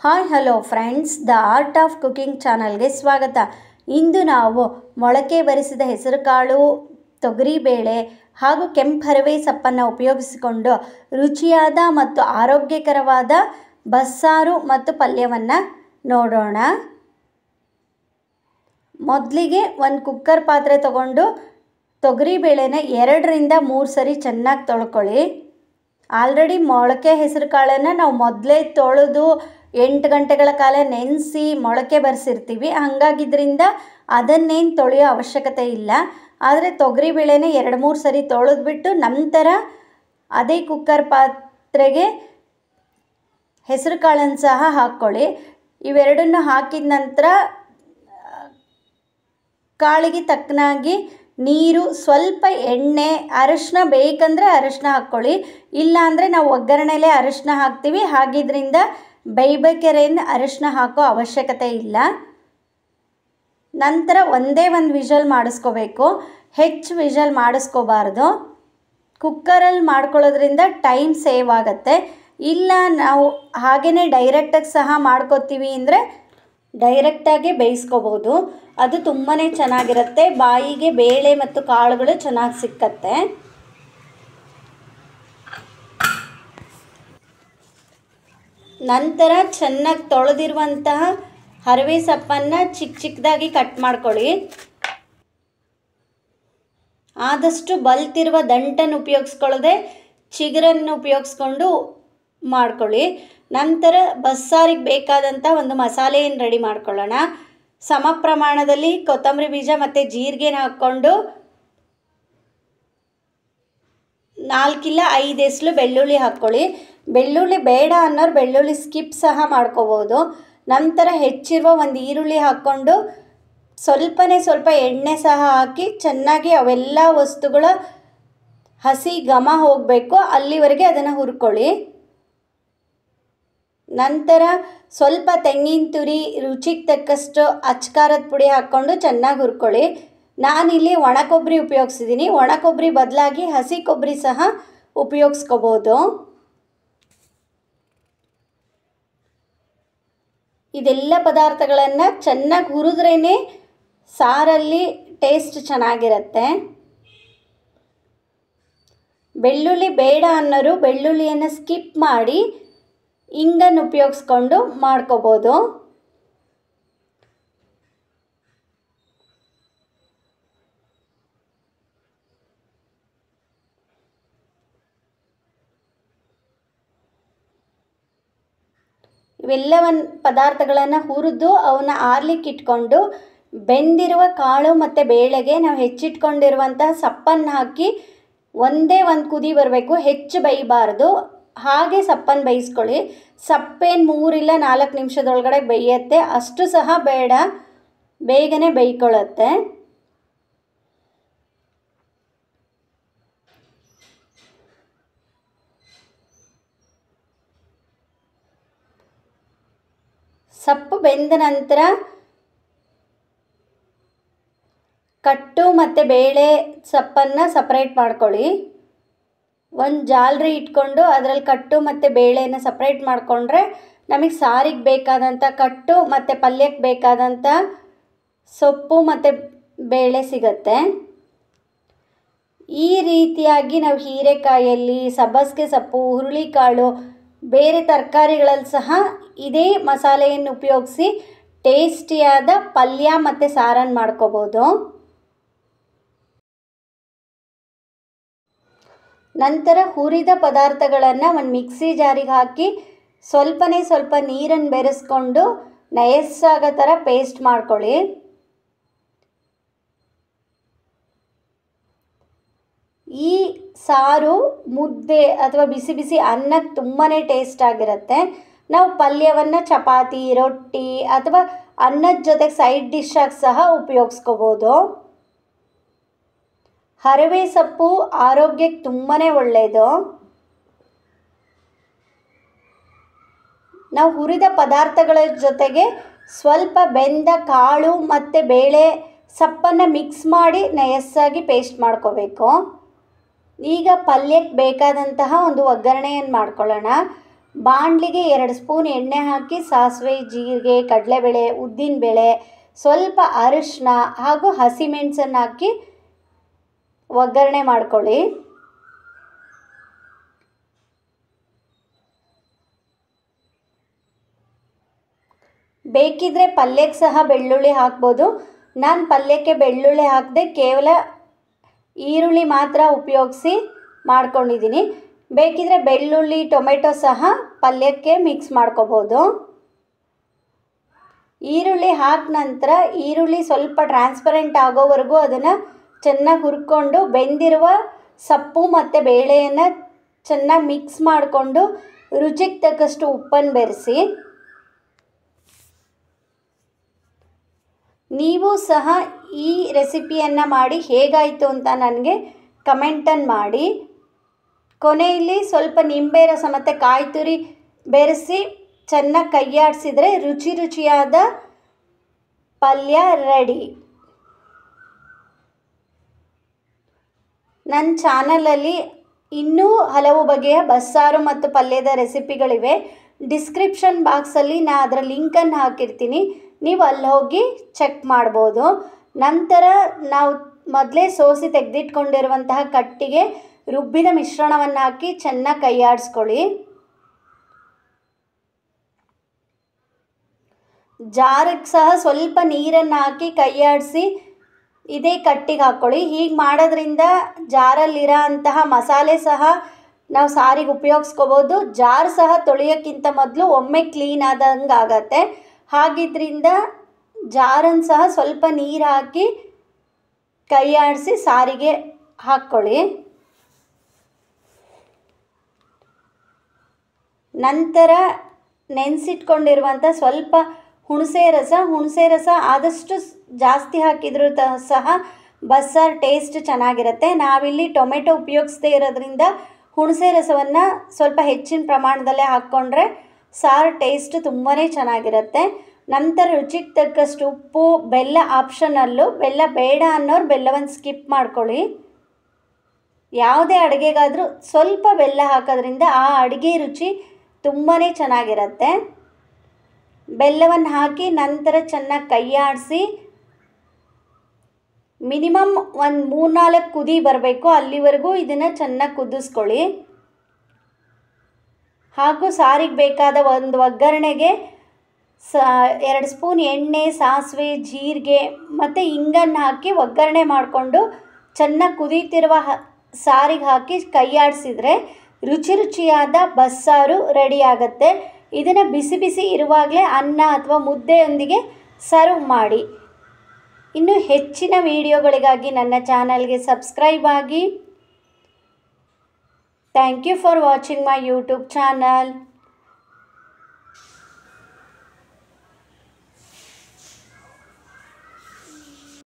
Hi hello friends, the art of cooking ಚಾನಲ್ಗೆ ಸ್ವಾಗತ. ಇಂದು ನಾವು ಮೊಳಕೆ ಬರಿಸಿದ ಹೆಸರುಕಾಳು, ತೊಗರಿಬೇಳೆ ಹಾಗೂ ಕೆಂಪು ಹರವೆ ಸೊಪ್ಪನ್ನು ಉಪಯೋಗಿಸಿಕೊಂಡು ರುಚಿಯಾದ ಮತ್ತು ಆರೋಗ್ಯಕರವಾದ ಬಸ್ಸಾರು ಮತ್ತು ಪಲ್ಯವನ್ನು ನೋಡೋಣ. ಮೊದಲಿಗೆ ಒಂದು ಕುಕ್ಕರ್ ಪಾತ್ರೆ ತಗೊಂಡು ತೊಗರಿಬೇಳೆನ 2ರಿಂದ 3 ಸರಿ ಚೆನ್ನಾಗಿ ತೊಳ್ಕೊಳ್ಳಿ. ಆಲ್ರೆಡಿ ಮೊಳಕೆ ಹೆಸರು ಕಾಳನ್ನು ನಾವು ಮೊದಲೇ ತೊಳೆದು 8 ಗಂಟೆಗಳ ಕಾಲ ನೆನೆಸಿ ಮೊಳಕೆ ಬರೆಸಿರ್ತೀವಿ. ಹಾಗಾಗಿದ್ದರಿಂದ ಅದನ್ನೇನು ತೊಳೆಯೋ ಅವಶ್ಯಕತೆ ಇಲ್ಲ. ಆದರೆ ತೊಗರಿಬೇಳೆನ 2-3 ಸರಿ ತೊಳೆದ್ಬಿಟ್ಟು ನಂತರ ಅದೇ ಕುಕ್ಕರ್ ಪಾತ್ರೆಗೆ ಹೆಸರು ಕಾಳನ್ನು ಸಹ ಹಾಕ್ಕೊಳ್ಳಿ. ಇವೆರಡನ್ನು ಹಾಕಿದ ನಂತರ ಕಾಳಿಗೆ ತಕ್ಕನಾಗಿ ನೀರು, ಸ್ವಲ್ಪ ಎಣ್ಣೆ, ಅರಿಶಿನ ಬೇಕಂದರೆ ಅರಿಶಿನ ಹಾಕ್ಕೊಳ್ಳಿ. ಇಲ್ಲ ಅಂದರೆ ನಾವು ಒಗ್ಗರಣೆಲೇ ಅರಿಶಿನ ಹಾಕ್ತೀವಿ, ಹಾಗಿದ್ದರಿಂದ ಬೇಯ್ಬೇಕಾದ್ರೇನು ಅರಿಶಿನ ಹಾಕೋ ಅವಶ್ಯಕತೆ ಇಲ್ಲ. ನಂತರ ಒಂದೇ ಒಂದು ವಿಷಲ್ ಮಾಡಿಸ್ಕೋಬೇಕು, ಹೆಚ್ಚು ವಿಷಲ್ ಮಾಡಿಸ್ಕೋಬಾರ್ದು. ಕುಕ್ಕರಲ್ಲಿ ಮಾಡ್ಕೊಳ್ಳೋದ್ರಿಂದ ಟೈಮ್ ಸೇವ್ ಆಗುತ್ತೆ. ಇಲ್ಲ ನಾವು ಹಾಗೆಯೇ ಡೈರೆಕ್ಟಾಗಿ ಸಹ ಮಾಡ್ಕೋತೀವಿ ಅಂದರೆ ಡೈರೆಕ್ಟಾಗಿ ಬೇಯಿಸ್ಕೋಬೋದು. ಅದು ತುಂಬಾ ಚೆನ್ನಾಗಿರುತ್ತೆ. ಬಾಯಿಗೆ ಬೇಳೆ ಮತ್ತು ಕಾಳುಗಳು ಚೆನ್ನಾಗಿ ಸಿಕ್ಕತ್ತೆ. ನಂತರ ಚೆನ್ನಾಗಿ ತೊಳೆದಿರುವಂತಹ ಹರವೆ ಸೊಪ್ಪನ್ನು ಚಿಕ್ಕ ಚಿಕ್ಕದಾಗಿ ಕಟ್ ಮಾಡ್ಕೊಳ್ಳಿ. ಆದಷ್ಟು ಬಲ್ತಿರುವ ದಂಟನ್ನು ಉಪಯೋಗಿಸ್ಕೊಳ್ಳದೆ ಚಿಗುರನ್ನು ಉಪಯೋಗಿಸ್ಕೊಂಡು ಮಾಡ್ಕೊಳ್ಳಿ. ನಂತರ ಬಸ್ಸಾರಿಗೆ ಬೇಕಾದಂಥ ಒಂದು ಮಸಾಲೆಯನ್ನು ರೆಡಿ ಮಾಡ್ಕೊಳ್ಳೋಣ. ಸಮ ಪ್ರಮಾಣದಲ್ಲಿ ಕೊತ್ತಂಬರಿ ಬೀಜ ಮತ್ತು ಜೀರಿಗೆನ ಹಾಕ್ಕೊಂಡು 4 ಇಲ್ಲ 5 ಎಸಳು ಬೆಳ್ಳುಳ್ಳಿ ಹಾಕ್ಕೊಳ್ಳಿ. ಬೆಳ್ಳುಳ್ಳಿ ಬೇಡ ಅನ್ನೋರು ಬೆಳ್ಳುಳ್ಳಿ ಸ್ಕಿಪ್ ಸಹ ಮಾಡ್ಕೋಬೋದು. ನಂತರ ಹೆಚ್ಚಿರುವ ಒಂದು ಈರುಳ್ಳಿ ಹಾಕ್ಕೊಂಡು ಸ್ವಲ್ಪ ಎಣ್ಣೆ ಸಹ ಹಾಕಿ ಚೆನ್ನಾಗಿ ಅವೆಲ್ಲ ವಸ್ತುಗಳ ಹಸಿ ಘಮ ಹೋಗಬೇಕು, ಅಲ್ಲಿವರೆಗೆ ಅದನ್ನು ಹುರ್ಕೊಳ್ಳಿ. ನಂತರ ಸ್ವಲ್ಪ ತೆಂಗಿನ ತುರಿ, ರುಚಿಗೆ ತಕ್ಕಷ್ಟು ಅಚ್ಕಾರದ ಪುಡಿ ಹಾಕ್ಕೊಂಡು ಚೆನ್ನಾಗಿ ಹುರ್ಕೊಳ್ಳಿ. ನಾನಿಲ್ಲಿ ಒಣ ಕೊಬ್ಬರಿ ಉಪಯೋಗಿಸಿದ್ದೀನಿ. ಒಣ ಕೊಬ್ಬರಿ ಬದಲಾಗಿ ಹಸಿ ಕೊಬ್ಬರಿ ಸಹ ಉಪಯೋಗಿಸ್ಕೋಬೋದು. ಇದೆಲ್ಲ ಪದಾರ್ಥಗಳನ್ನು ಚೆನ್ನಾಗಿ ಹುರಿದ್ರೇ ಸಾರಲ್ಲಿ ಟೇಸ್ಟ್ ಚೆನ್ನಾಗಿರುತ್ತೆ. ಬೆಳ್ಳುಳ್ಳಿ ಬೇಡ ಅನ್ನೋರು ಬೆಳ್ಳುಳ್ಳಿಯನ್ನು ಸ್ಕಿಪ್ ಮಾಡಿ ಇಂಗನ್ನು ಉಪಯೋಗಿಸ್ಕೊಂಡು ಮಾಡ್ಕೋಬೋದು. ಇವೆಲ್ಲವನ್ನು ಪದಾರ್ಥಗಳನ್ನು ಹುರಿದು ಅವನ್ನ ಆರ್ಲಿಕ್ಕೆ ಇಟ್ಕೊಂಡು ಬೆಂದಿರುವ ಕಾಳು ಮತ್ತು ಬೇಳೆಗೆ ನಾವು ಹೆಚ್ಚಿಟ್ಕೊಂಡಿರುವಂತಹ ಸೊಪ್ಪನ್ನು ಹಾಕಿ ಒಂದೇ ಒಂದು ಕುದಿ ಬರಬೇಕು, ಹೆಚ್ಚು ಬೇಯಬಾರ್ದು. ಹಾಗೆ ಸೊಪ್ಪನ್ನು ಬೇಯಿಸ್ಕೊಳ್ಳಿ. ಸೊಪ್ಪೇನು 3 ಇಲ್ಲ 4 ನಿಮಿಷದೊಳಗಡೆ ಬೇಯುತ್ತೆ, ಅಷ್ಟು ಸಹ ಬೇಡ, ಬೇಗನೆ ಬೇಯ್ಕೊಳ್ಳುತ್ತೆ. ಸೊಪ್ಪು ಬೆಂದ ನಂತರ ಕಟ್ಟು ಮತ್ತು ಬೇಳೆ ಸೊಪ್ಪನ್ನು ಸಪ್ರೇಟ್ ಮಾಡ್ಕೊಳ್ಳಿ. ಒಂದು ಜಾಲರಿ ಇಟ್ಕೊಂಡು ಅದರಲ್ಲಿ ಕಟ್ಟು ಮತ್ತು ಬೇಳೆನ ಸಪ್ರೇಟ್ ಮಾಡಿಕೊಂಡ್ರೆ ನಮಗೆ ಸಾರಿಗೆ ಬೇಕಾದಂಥ ಕಟ್ಟು ಮತ್ತು ಪಲ್ಯಕ್ಕೆ ಬೇಕಾದಂಥ ಸೊಪ್ಪು ಮತ್ತು ಬೇಳೆ ಸಿಗತ್ತೆ. ಈ ರೀತಿಯಾಗಿ ನಾವು ಹೀರೆಕಾಯಲ್ಲಿ, ಸಬ್ಬಸಿಗೆ ಸೊಪ್ಪು, ಹುರುಳಿಕಾಳು, ಬೇರೆ ತರಕಾರಿಗಳಲ್ಲಿ ಸಹ ಇದೇ ಮಸಾಲೆಯನ್ನು ಉಪಯೋಗಿಸಿ ಟೇಸ್ಟಿಯಾದ ಪಲ್ಯ ಮತ್ತು ಸಾರನ್ನು ಮಾಡ್ಕೋಬೋದು. ನಂತರ ಹುರಿದ ಪದಾರ್ಥಗಳನ್ನು ಒಂದು ಮಿಕ್ಸಿ ಜಾರಿಗೆ ಹಾಕಿ ಸ್ವಲ್ಪ ನೀರನ್ನು ಬೆರೆಸ್ಕೊಂಡು ನಯಸ್ಸಾಗೋ ಥರ ಪೇಸ್ಟ್ ಮಾಡ್ಕೊಳ್ಳಿ. ಈ ಸಾರು ಮುದ್ದೆ ಅಥವಾ ಬಿಸಿ ಬಿಸಿ ಅನ್ನಕ್ಕೆ ತುಂಬಾ ಟೇಸ್ಟ್ ಆಗಿರುತ್ತೆ. ನಾವು ಪಲ್ಯವನ್ನು ಚಪಾತಿ, ರೊಟ್ಟಿ ಅಥವಾ ಅನ್ನದ ಜೊತೆಗೆ ಸೈಡ್ ಡಿಶ್ಶಾಗಿ ಸಹ ಉಪಯೋಗಿಸ್ಕೋಬೋದು. ಹರವೆ ಸೊಪ್ಪು ಆರೋಗ್ಯಕ್ಕೆ ತುಂಬಾ ಒಳ್ಳೆಯದು. ನಾವು ಹುರಿದ ಪದಾರ್ಥಗಳ ಜೊತೆಗೆ ಸ್ವಲ್ಪ ಬೆಂದ ಕಾಳು ಮತ್ತು ಬೇಳೆ ಸೊಪ್ಪನ್ನು ಮಿಕ್ಸ್ ಮಾಡಿ ನಯಸ್ಸಾಗಿ ಪೇಸ್ಟ್ ಮಾಡ್ಕೋಬೇಕು. ಈಗ ಪಲ್ಯಕ್ಕೆ ಬೇಕಾದಂತಹ ಒಂದು ಒಗ್ಗರಣೆಯನ್ನು ಮಾಡ್ಕೊಳ್ಳೋಣ. ಬಾಣಲಿಗೆ 2 ಸ್ಪೂನ್ ಎಣ್ಣೆ ಹಾಕಿ ಸಾಸಿವೆ, ಜೀರಿಗೆ, ಕಡಲೆಬೇಳೆ, ಉದ್ದಿನಬೇಳೆ, ಸ್ವಲ್ಪ ಅರಿಶಿನ ಹಾಗೂ ಹಸಿಮೆಣಸನ್ನು ಹಾಕಿ ಒಗ್ಗರಣೆ ಮಾಡ್ಕೊಳ್ಳಿ. ಬೇಕಿದ್ರೆ ಪಲ್ಯಕ್ಕೆ ಸಹ ಬೆಳ್ಳುಳ್ಳಿ ಹಾಕ್ಬೋದು. ನಾನು ಪಲ್ಯಕ್ಕೆ ಬೆಳ್ಳುಳ್ಳಿ ಹಾಕದೆ ಕೇವಲ ಈರುಳ್ಳಿ ಮಾತ್ರ ಉಪಯೋಗಿಸಿ ಮಾಡ್ಕೊಂಡಿದ್ದೀನಿ. ಬೇಕಿದ್ರೆ ಬೆಳ್ಳುಳ್ಳಿ, ಟೊಮೆಟೊ ಸಹ ಪಲ್ಯಕ್ಕೆ ಮಿಕ್ಸ್ ಮಾಡ್ಕೋಬೋದು. ಈರುಳ್ಳಿ ಹಾಕ ನಂತರ ಈರುಳ್ಳಿ ಸ್ವಲ್ಪ ಟ್ರಾನ್ಸ್ಪರೆಂಟ್ ಆಗೋವರೆಗೂ ಅದನ್ನು ಚೆನ್ನಾಗಿ ಹುರ್ಕೊಂಡು ಬೆಂದಿರುವ ಸೊಪ್ಪು ಮತ್ತು ಬೇಳೆಯನ್ನು ಚೆನ್ನಾಗಿ ಮಿಕ್ಸ್ ಮಾಡಿಕೊಂಡು ರುಚಿಗೆ ತಕ್ಕಷ್ಟು ಉಪ್ಪನ್ನು ಬೆರೆಸಿ. ನೀವು ಸಹ ಈ ರೆಸಿಪಿಯನ್ನು ಮಾಡಿ ಹೇಗಾಯಿತು ಅಂತ ನನಗೆ ಕಮೆಂಟನ್ನು ಮಾಡಿ. ಕೊನೆಯಲ್ಲಿ ಸ್ವಲ್ಪ ನಿಂಬೆ ರಸ ಮತ್ತು ಕಾಯಿ ತುರಿ ಬೆರೆಸಿ ಚೆನ್ನಾಗಿ ಕೈಯಾಡಿಸಿದರೆ ರುಚಿಯಾದ ಪಲ್ಯ ರೆಡಿ. ನನ್ನ ಚಾನಲಲ್ಲಿ ಇನ್ನೂ ಹಲವು ಬಗೆಯ ಬಸ್ಸಾರು ಮತ್ತು ಪಲ್ಯದ ರೆಸಿಪಿಗಳಿವೆ. ಡಿಸ್ಕ್ರಿಪ್ಷನ್ ಬಾಕ್ಸಲ್ಲಿ ನಾನು ಅದರ ಲಿಂಕನ್ನು ಹಾಕಿರ್ತೀನಿ, ನೀವು ಅಲ್ಲಿ ಹೋಗಿ ಚೆಕ್ ಮಾಡ್ಬೋದು. ನಂತರ ನಾವು ಮೊದಲೇ ಸೋಸಿ ತೆಗೆದಿಟ್ಕೊಂಡಿರುವಂತಹ ಕಟ್ಟಿಗೆ ರುಬ್ಬಿದ ಮಿಶ್ರಣವನ್ನು ಹಾಕಿ ಚೆನ್ನಾಗಿ ಕೈಯಾಡಿಸ್ಕೊಳ್ಳಿ. ಜಾರಿಗೆ ಸಹ ಸ್ವಲ್ಪ ನೀರನ್ನು ಹಾಕಿ ಕೈಯಾಡಿಸಿ ಇದೇ ಕಟ್ಟಿಗೆ ಹಾಕ್ಕೊಳ್ಳಿ. ಹೀಗೆ ಮಾಡೋದ್ರಿಂದ ಜಾರಲ್ಲಿರೋ ಅಂತಹ ಮಸಾಲೆ ಸಹ ನಾವು ಸಾರಿಗೆ ಉಪಯೋಗಿಸ್ಕೋಬೋದು. ಜಾರ್ ಸಹ ತೊಳೆಯೋಕ್ಕಿಂತ ಮೊದಲು ಒಮ್ಮೆ ಕ್ಲೀನ್ ಆದಂಗೆ ಆಗತ್ತೆ. ಹಾಗಿದ್ರಿಂದ ಜಾರನ್ನು ಸಹ ಸ್ವಲ್ಪ ನೀರು ಹಾಕಿ ಕೈಯಾಡಿಸಿ ಸಾರಿಗೆ ಹಾಕ್ಕೊಳ್ಳಿ. ನಂತರ ನೆನೆಸಿಟ್ಕೊಂಡಿರುವಂಥ ಸ್ವಲ್ಪ ಹುಣಸೆ ರಸ ಆದಷ್ಟು ಜಾಸ್ತಿ ಹಾಕಿದರೂ ಸಹ ಬಸ್ಸಾರು ಟೇಸ್ಟ್ ಚೆನ್ನಾಗಿರುತ್ತೆ. ನಾವಿಲ್ಲಿ ಟೊಮೆಟೊ ಉಪಯೋಗಿಸದೇ ಇರೋದ್ರಿಂದ ಹುಣಸೆ ರಸವನ್ನು ಸ್ವಲ್ಪ ಹೆಚ್ಚಿನ ಪ್ರಮಾಣದಲ್ಲೇ ಹಾಕ್ಕೊಂಡ್ರೆ ಸಾರು ಟೇಸ್ಟ್ ತುಂಬಾ ಚೆನ್ನಾಗಿರುತ್ತೆ. ನಂತರ ರುಚಿಗೆ ತಕ್ಕಷ್ಟು ಉಪ್ಪು, ಬೆಲ್ಲ ಆಪ್ಷನಲ್ಲು. ಬೆಲ್ಲ ಬೇಡ ಅನ್ನೋರು ಬೆಲ್ಲವನ್ನು ಸ್ಕಿಪ್ ಮಾಡ್ಕೊಳ್ಳಿ. ಯಾವುದೇ ಅಡುಗೆಗಾದರೂ ಸ್ವಲ್ಪ ಬೆಲ್ಲ ಹಾಕೋದ್ರಿಂದ ಆ ಅಡುಗೆ ರುಚಿ ತುಂಬಾ ಚೆನ್ನಾಗಿರುತ್ತೆ. ಬೆಲ್ಲವನ್ನು ಹಾಕಿ ನಂತರ ಚೆನ್ನಾಗಿ ಕೈಯಾಡಿಸಿ ಮಿನಿಮಮ್ ಒಂದು 3-4 ಕುದಿ ಬರಬೇಕು, ಅಲ್ಲಿವರೆಗೂ ಇದನ್ನು ಚೆನ್ನಾಗಿ ಕುದಿಸ್ಕೊಳ್ಳಿ. ಹಾಗೂ ಸಾರಿಗೆ ಬೇಕಾದ ಒಂದು ಒಗ್ಗರಣೆಗೆ 2 ಸ್ಪೂನ್ ಎಣ್ಣೆ, ಸಾಸಿವೆ, ಜೀರಿಗೆ ಮತ್ತು ಇಂಗನ್ನು ಹಾಕಿ ಒಗ್ಗರಣೆ ಮಾಡಿಕೊಂಡು ಚೆನ್ನಾಗಿ ಕುದೀತಿರುವ ಸಾರಿಗೆ ಹಾಕಿ ಕೈಯಾಡಿಸಿದರೆ ರುಚಿಯಾದ ಬಸ್ಸಾರು ರೆಡಿ ಆಗುತ್ತೆ. ಇದನ್ನು ಬಿಸಿ ಇರುವಾಗಲೇ ಅನ್ನ ಅಥವಾ ಮುದ್ದೆಯೊಂದಿಗೆ ಸರ್ವ್ ಮಾಡಿ. ಇನ್ನು ಹೆಚ್ಚಿನ ವಿಡಿಯೋಗಳಿಗಾಗಿ ನನ್ನ ಚಾನಲ್ಗೆ ಸಬ್ಸ್ಕ್ರೈಬ್ ಆಗಿ. Thank you for watching my YouTube channel.